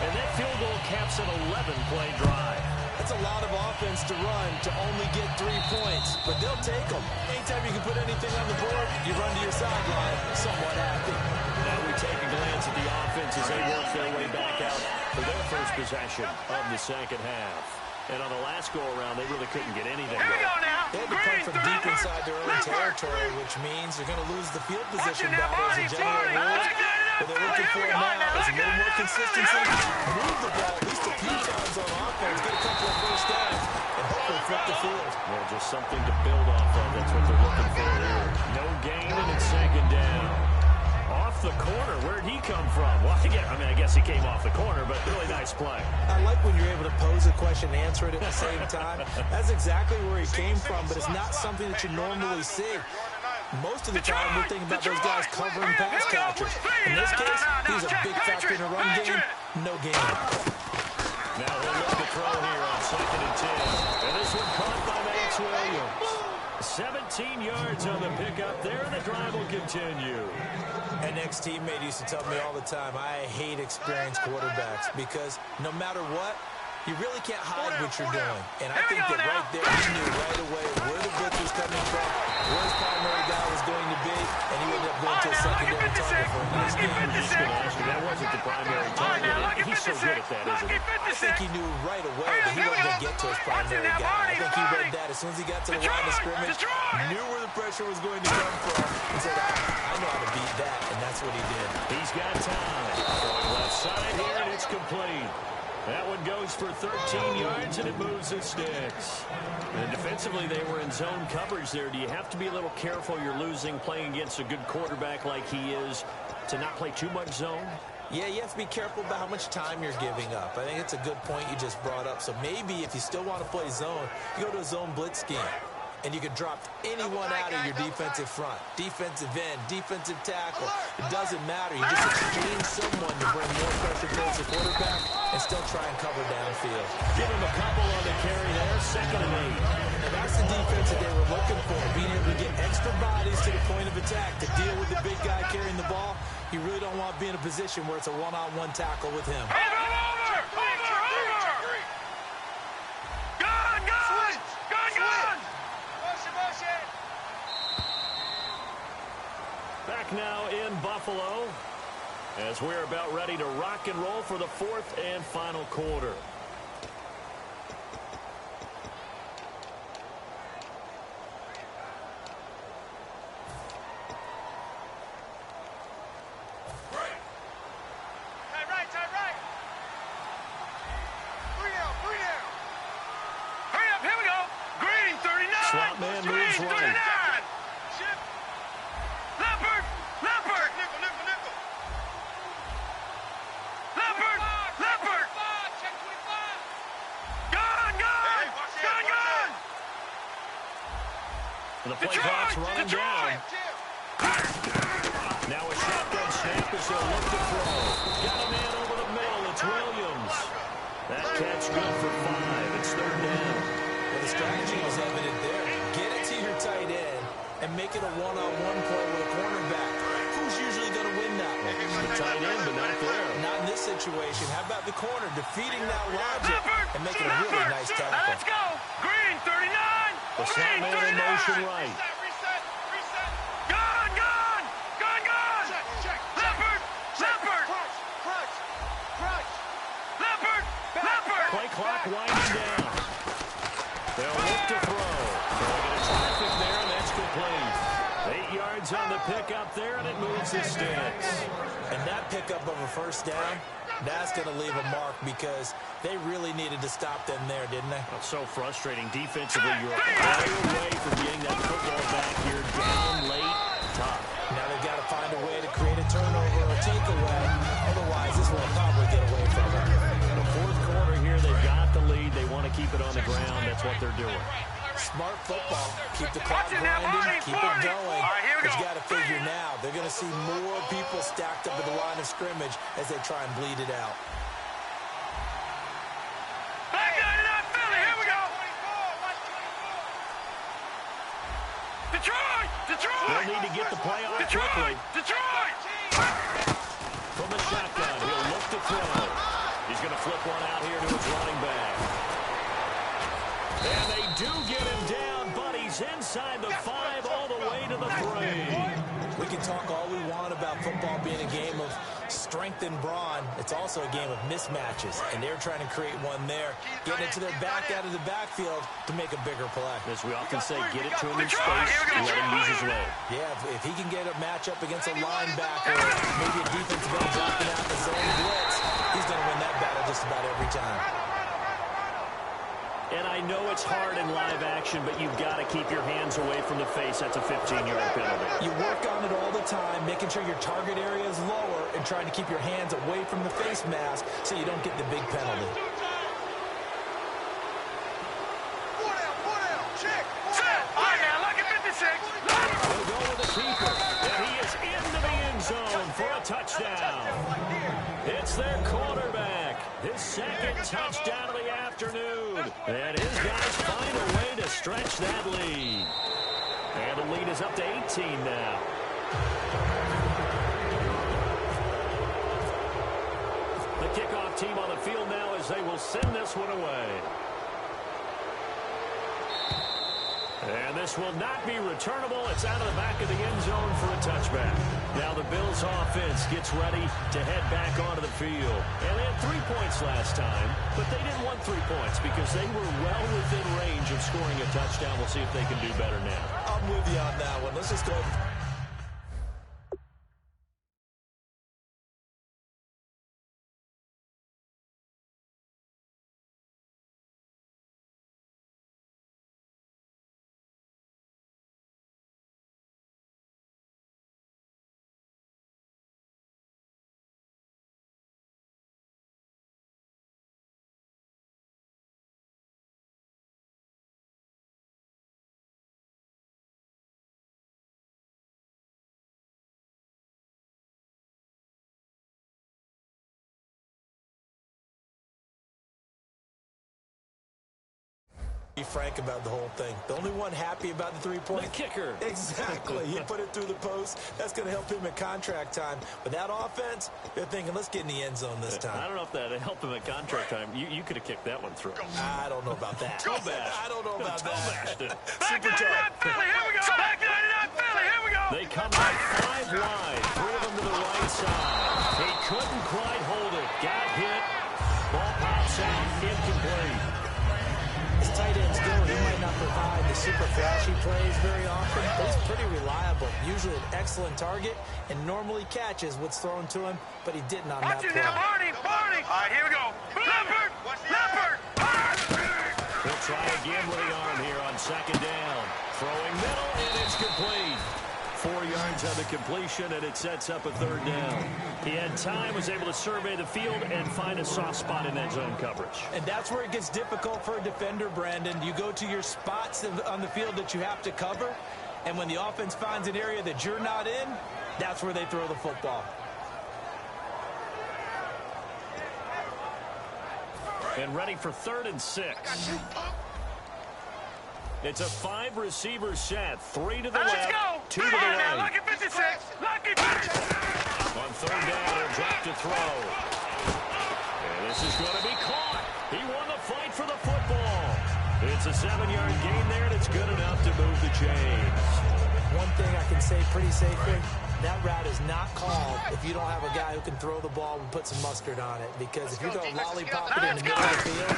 [SPEAKER 3] And that field goal caps an 11-play drive.
[SPEAKER 4] That's a lot of offense to run to only get 3 points, but they'll take them. Anytime you can put anything on the board, you run to your sideline somewhat happy.
[SPEAKER 3] Now we take a glance at the offense as they work their way back out for their first possession of the 2nd half. And on the last go-around, they really couldn't get anything
[SPEAKER 5] Here we go
[SPEAKER 3] going.
[SPEAKER 5] now.
[SPEAKER 4] They had to punt from deep inside their own territory, which means they're going to lose the field position battle as a general rule. What they're looking for now is a little more consistency, move the ball at least a few times on offense, get a couple of first downs, and hopefully flip the field.
[SPEAKER 3] Well, just something to build off of. That's what they're looking for here. No gain, and it's 2nd down. Off the corner. Where'd he come from? Well, I guess he came off the corner, but really nice play.
[SPEAKER 4] I like when you're able to pose a question and answer it at the same time. That's exactly where he came from, but it's not something that you normally see. Most of the time, we're thinking about those guys covering pass catchers. In this case, he's a big factor in the run game. No gain.
[SPEAKER 3] Now he'll look to throw here on 2nd and 10. And this one caught by Max Williams. 17 yards on the pickup there, and the drive will continue.
[SPEAKER 4] An ex-teammate used to tell me all the time, I hate experienced quarterbacks because no matter what, you really can't hide what you're doing. And I think that right there, he knew right away where the blitz was coming from, where his primary guy was going to be, and he ended up going to a secondary target for a nice game.
[SPEAKER 3] I'm just going to ask you, that wasn't the primary target. He's so good at that, isn't he?
[SPEAKER 4] I think he knew right away that he wasn't going to get to his primary guy. I think he read that as soon as he got to the line of scrimmage, knew where the pressure was going to come from, and said, I know how to beat that, and that's what he did.
[SPEAKER 3] He's got time. Throwing left side here, and it's complete. That one goes for 13 yards, and it moves the sticks. And defensively, they were in zone coverage there. Do you have to be a little careful you're losing playing against a good quarterback like he is to not play too much zone?
[SPEAKER 4] Yeah, you have to be careful about how much time you're giving up. I think it's a good point you just brought up. So maybe if you still want to play zone, you go to a zone blitz scheme. And you can drop anyone out of your defensive front. Defensive end, defensive tackle. It doesn't matter. You just exchange someone to bring more pressure towards the quarterback and still try and cover downfield.
[SPEAKER 3] Give him a couple on the carry there, 2nd and 8.
[SPEAKER 4] And that's the defense that they were looking for, being able to get extra bodies to the point of attack to deal with the big guy carrying the ball. You really don't want to be in a position where it's a one-on-one tackle with him.
[SPEAKER 3] Back now in Buffalo as we're about ready to rock and roll for the 4th and final quarter. Swap man moves right. The play clock's running down. Now a shotgun snap as he'll look to throw. Got a man over the middle. It's Williams. That catch good for 5. It's 3rd down.
[SPEAKER 4] Well, the strategy was evident there. Get it to your tight end and make it a one-on-one play with a cornerback. Who's usually going to win that one?
[SPEAKER 3] The tight end, but not there.
[SPEAKER 4] Not in this situation. How about the corner defeating that logic and making a really nice tackle?
[SPEAKER 5] Let's go. Green, 39.
[SPEAKER 3] The slot man in motion right. Play clock winding down. They'll look to throw. They'll get a traffic there, and that's complete. 8 yards on the pickup there, and it moves the sticks.
[SPEAKER 4] And that pickup of a 1st down, that's going to leave a mark because they really needed to stop them there, didn't they?
[SPEAKER 3] That's so frustrating. Defensively, you're a play away from getting that football back here down late. Tough.
[SPEAKER 4] Now they've got to find a way to create a turnover or a takeaway. Otherwise, this will probably get away from them.
[SPEAKER 3] In the 4th quarter here, they've got the lead. They want to keep it on the ground. That's what they're doing.
[SPEAKER 4] Smart football. Keep the clock grinding. Keep it going. But you got to figure now, they're going to see more people stacked up at the line of scrimmage as they try and bleed it out.
[SPEAKER 3] They'll need to get the play off quickly. From the shotgun, he'll look to throw. He's going to flip one out here to his running back. And they do get him down, but he's inside the 5 all the way to the 3.
[SPEAKER 4] We can talk all we want about football being a game of strength and brawn. It's also a game of mismatches, and they're trying to create one there, getting it to their back out of the backfield to make a bigger play.
[SPEAKER 3] As we often say, get it to him in space and let him use his leg.
[SPEAKER 4] Yeah, if he can get a matchup against a linebacker, maybe a defensive end blocking out the zone blitz, he's going to win that battle just about every time.
[SPEAKER 3] And I know it's hard in live action, but you've got to keep your hands away from the face. That's a 15-yard penalty.
[SPEAKER 4] You work on it all the time, making sure your target area is lower and trying to keep your hands away from the face mask so you don't get the big penalty.
[SPEAKER 3] He'll go with the keeper, and he is into the end zone for a touchdown. It's their quarterback. His 2nd touchdown of the afternoon. And his guys find a way to stretch that lead. And the lead is up to 18 now. The kickoff team on the field now as they will send this one away. And this will not be returnable. It's out of the back of the end zone for a touchback. Now the Bills offense gets ready to head back onto the field. And they had 3 points last time, but they didn't want 3 points because they were well within range of scoring a touchdown. We'll see if they can do better now.
[SPEAKER 4] I'm with you on that one. Let's just go ahead and Be frank about the whole thing. The only one happy about the three-point.
[SPEAKER 3] The kicker.
[SPEAKER 4] Exactly. He put it through the post. That's going to help him at contract time. But that offense, they're thinking, let's get in the end zone this time.
[SPEAKER 3] I don't know if that helped him at contract time. You could have kicked that one through.
[SPEAKER 4] I don't know about that. I don't know about that.
[SPEAKER 5] Back 99 Philly, here we go. Back 99 Philly, here we go.
[SPEAKER 3] They come out 5 wide. 3 of them to the right side. He couldn't quite hold it. Got hit. Ball pops out. Incomplete.
[SPEAKER 4] As tight ends go, he might not provide the super flashy plays very often, but he's pretty reliable. Usually an excellent target and normally catches what's thrown to him, but he didn't on that play.
[SPEAKER 5] Now, Barney. All right, here we go. Leopard.
[SPEAKER 3] He'll try again with the arm here on second down. Throwing middle, and it's complete. 4 yards on the completion, and it sets up a third down. He had time, was able to survey the field and find a soft spot in that zone coverage.
[SPEAKER 4] And that's where it gets difficult for a defender, Brandon. You go to your spots on the field that you have to cover, and when the offense finds an area that you're not in, that's where they throw the football.
[SPEAKER 3] And ready for 3rd and 6. It's a 5-receiver set. 3 to the left, 2 to the right.
[SPEAKER 5] Lucky 56. Lucky 56.
[SPEAKER 3] On 3rd down, he'll drop to throw. And this is going to be caught. He won the fight for the football. It's a 7-yard gain there, and it's good enough to move the chains.
[SPEAKER 4] One thing I can say pretty safely, that route is not called if you don't have a guy who can throw the ball and put some mustard on it. Because if you don't lollipop it in the middle of the field,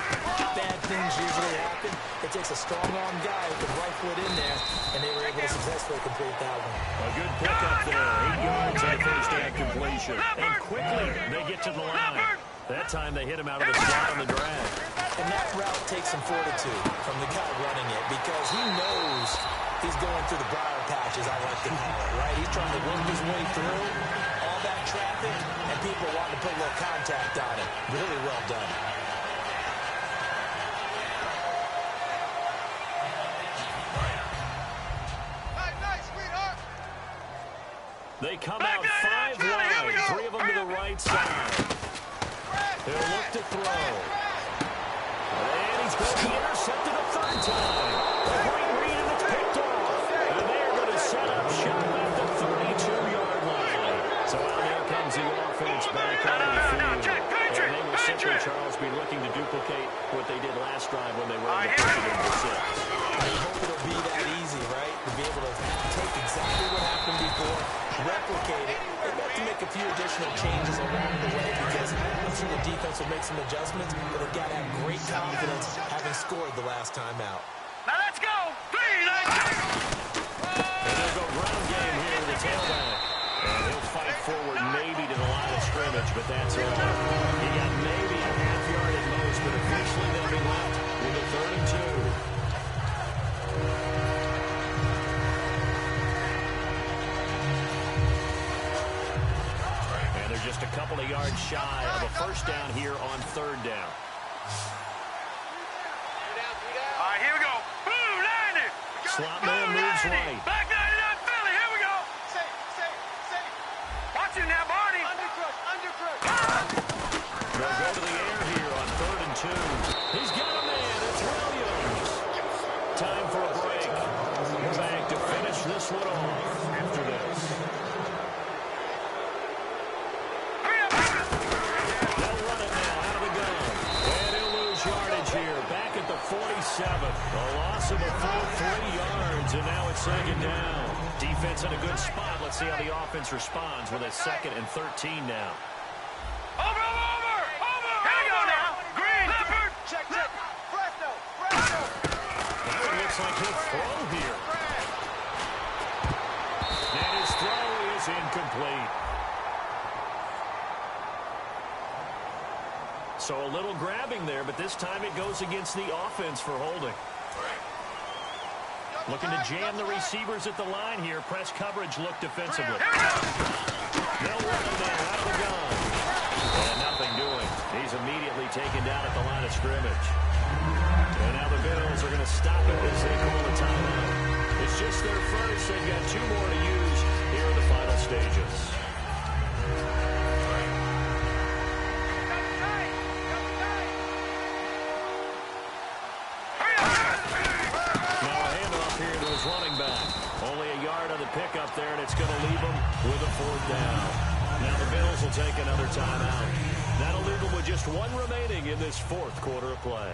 [SPEAKER 4] bad things usually happen. It takes a strong-arm guy who can rifle it in there, and they were able to successfully complete that one.
[SPEAKER 3] A good pickup there. 8 yards on the first down completion. And quickly they get to the line. That time they hit him out of the slot on the drag.
[SPEAKER 4] And that route takes some fortitude from the guy running it because he knows he's going through the briar patches, I like to call it, right? He's trying to work his way through all that traffic, and people want to put a little contact on it. Really well done.
[SPEAKER 3] They come out 5 wide. 3 of them to the right side. He'll look to throw. And he's going to be intercepted a 3rd time. A great read, and it's picked off. And they're going to set up shop at the 32-yard line. So out there comes the offense back on the field. And they will simply, Charles, be looking to duplicate what they did last drive when they ran the first into 6.
[SPEAKER 4] I hope it'll be that easy, right? To be able to take exactly what happened before, replicate it, and have to make a few additional changes along the way because I'm sure the defense will make some adjustments, but they've got to have great confidence having scored the last time out.
[SPEAKER 5] Now let's go. 3, 9, 2.
[SPEAKER 3] And they'll go ground game here with the tailback. And he'll fight forward maybe to the line of scrimmage, but that's all. He got maybe a half yard at most, but eventually they'll be left with a 3rd and 2. Just a couple of yards shy of a first down here on 3rd down.
[SPEAKER 5] All right, here we go. Blue 90.
[SPEAKER 3] Slot man moves right.
[SPEAKER 5] Back 99 Philly, here we go. Safe. Watch it now, Barney. Undercrush.
[SPEAKER 3] They'll go to the air here on 3rd and 2. He's got a man. It's Williams. Time for a break. We're back to finish this one off after this. Back at the 47. A loss of a full 3 yards, and now it's 2nd down. Defense in a good spot. Let's see how the offense responds with a 2nd and 13 now.
[SPEAKER 5] Over. Here we go now. Green. Leopard. Check. Presto.
[SPEAKER 3] Now it looks like he'll throw here. And his throw is incomplete. So a little grabbing there, but this time it goes against the offense for holding. Looking to jam the receivers at the line here. Press coverage look defensively. They'll run him now out of the gun. And nothing doing. He's immediately taken down at the line of scrimmage. And now the Bills are going to stop it as they call the timeout. It's just their first. They've got 2 more to use here in the final stages. pickup there, and it's going to leave them with a 4th down. Now the Bills will take another timeout. That'll leave them with just 1 remaining in this 4th quarter of play.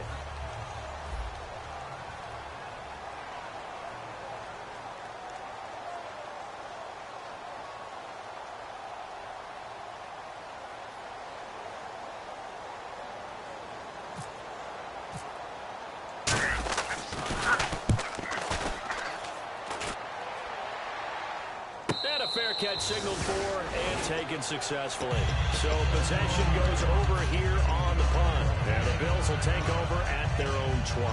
[SPEAKER 3] Fair catch signaled for and taken successfully. So possession goes over here on the punt. And the Bills will take over at their own 20.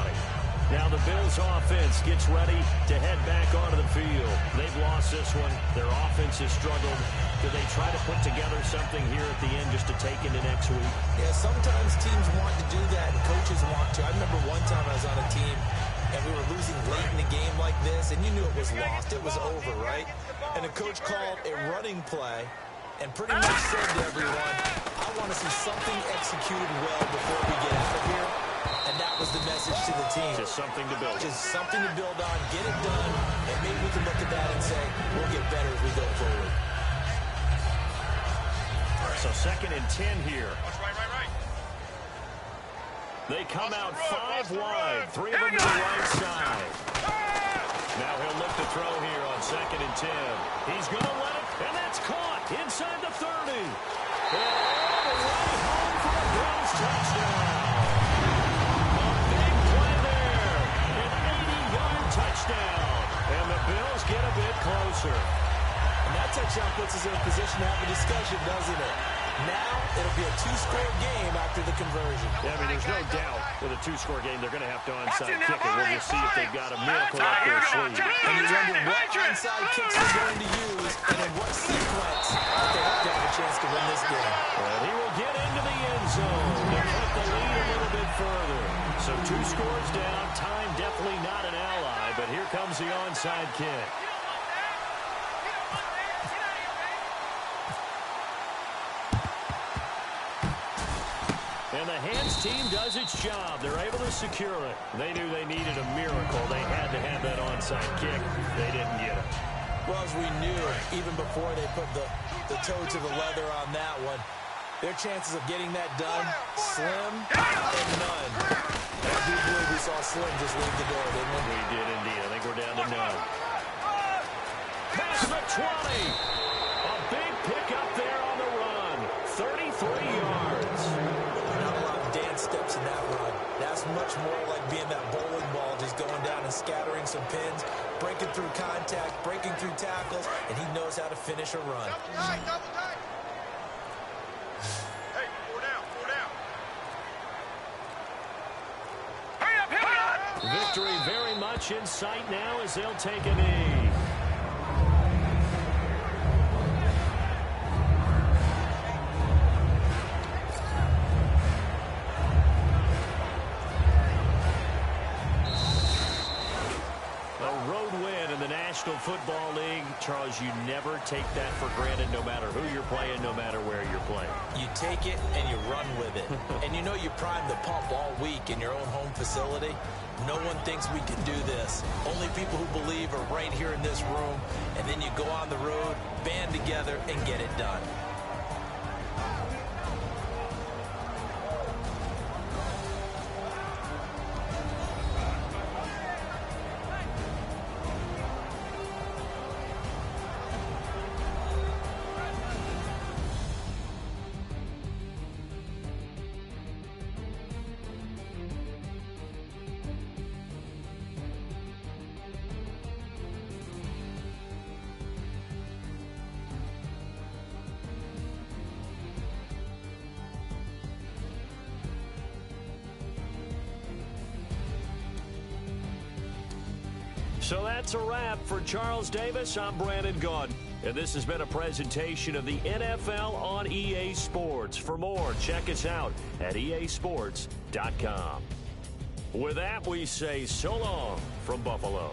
[SPEAKER 3] Now the Bills offense gets ready to head back onto the field. They've lost this one. Their offense has struggled. Do they try to put together something here at the end just to take into next week?
[SPEAKER 4] Yeah, sometimes teams want to do that and coaches want to. I remember one time I was on a team and we were losing late in the game like this, and you knew it was lost. It was over, right? And the coach called a running play and pretty much said to everyone, I want to see something executed well before we get out of here. And that was the message to the team.
[SPEAKER 3] Just something to build.
[SPEAKER 4] Just something to build on, get it done, and maybe we can look at that and say, we'll get better as we go forward.
[SPEAKER 3] So 2nd and 10 here. They come out 5 wide, 3 of them to the right side. Now he'll look to throw here on 2nd and 10. He's going to let it, and that's caught inside the 30. And all the way home for a Bills touchdown. A big play there, an 80-yard touchdown. And the Bills get a bit closer.
[SPEAKER 4] And that touchdown puts us in a position to have a discussion, doesn't it? Now it'll be a 2-score game after the conversion.
[SPEAKER 3] Yeah, I mean, there's no doubt with a 2-score game, they're going to have to onside kick it. We'll just see if they've got a miracle up their sleeve.
[SPEAKER 4] And you wonder what onside kicks they're going to use and in what sequence they hope to have a chance to win this game.
[SPEAKER 3] And he will get into the end zone to put the lead a little bit further. So 2 scores down. Time definitely not an ally, but here comes the onside kick. And the hands team does its job. They're able to secure it. They knew they needed a miracle. They had to have that onside kick. They didn't get it.
[SPEAKER 4] Well, as we knew, even before they put the toe to the leather on that one, their chances of getting that done, slim and none. I do believe we saw Slim just leave the door, didn't we?
[SPEAKER 3] We did indeed. I think we're down to none. Past the 20. A big pickup there on the run. 33 yards.
[SPEAKER 4] Not a lot of dance steps in that run. That's much more like being that bowling ball, just going down and scattering some pins, breaking through contact, breaking through tackles, and he knows how to finish a run.
[SPEAKER 5] Double tight. Hey, 4 down, 4 down. Hurry up, hurry up!
[SPEAKER 3] Victory very much in sight now as they'll take a knee. National Football League, Charles, you never take that for granted no matter who you're playing, no matter where you're playing.
[SPEAKER 4] You take it and you run with it. And you know you prime the pump all week in your own home facility. No one thinks we can do this. Only people who believe are right here in this room. And then you go on the road, band together, and get it done.
[SPEAKER 3] So that's a wrap for Charles Davis. I'm Brandon Gaudin, and this has been a presentation of the NFL on EA Sports. For more, check us out at easports.com. With that, we say so long from Buffalo.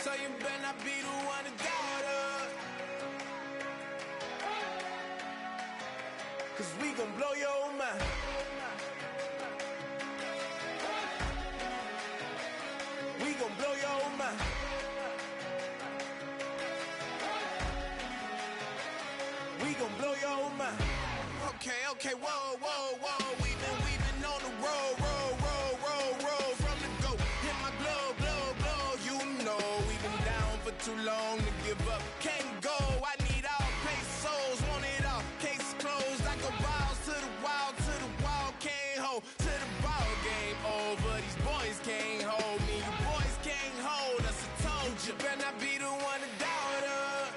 [SPEAKER 1] So you better not be the one to doubt us. 'Cause we gon' blow your mind. We gon' blow your mind. We gon' blow your mind. Okay, whoa, whoa, whoa. We been on the road. From the go, hit my glove. You know we been down for too long to give up. Can't go, I need all pesos, want it all. Case closed, I go balls to the wall, can't hold to the ball game over. These boys can't hold me, you boys can't hold us. I told you, better not be the one to doubt us.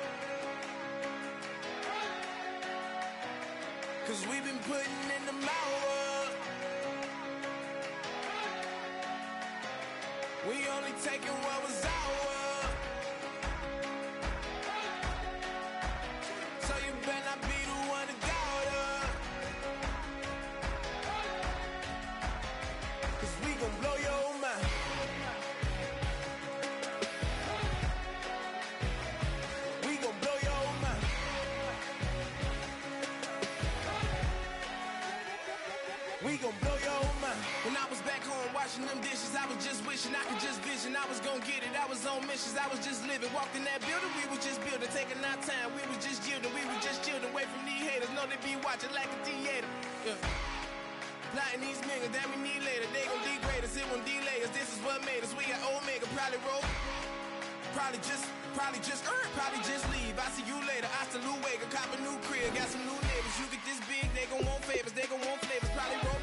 [SPEAKER 1] 'Cause we been putting in the hours. We only taking what was ours. So you better not be the one to doubt us. 'Cause we gon' blow your mind. We gon' blow your mind. We gon' blow your mind. When I was back home washing them dishes, I was just wishing I could just vision. I was gon' get it, I was on missions, I was just living. Walked in that building, we was just building, taking our time. We was just yielding, we was just chilling. Away from these haters, know they be watching like a theater. Yeah. Plotting these niggas that we need later. They gon' degrade us, it won't delay us. This is what made us. We got Omega, probably roll. Probably just leave. I see you later. Hasta Luego, cop a new crib, got some new neighbors. You get this big, they gon' want favors, they gon' want flavors. Probably roll.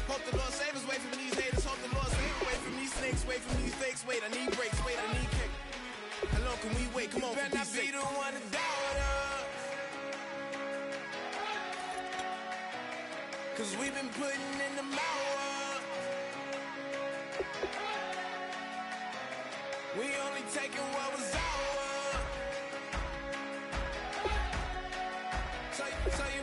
[SPEAKER 1] Hope the Lord save us, wait from these haters. Hope the Lord save us, wait from these snakes, wait from these fakes. Wait, I need breaks, wait, I need kick. How long can we wait? Come on, better not be the one to doubt us. 'Cause we been putting in the hours. We only taking what was ours. So you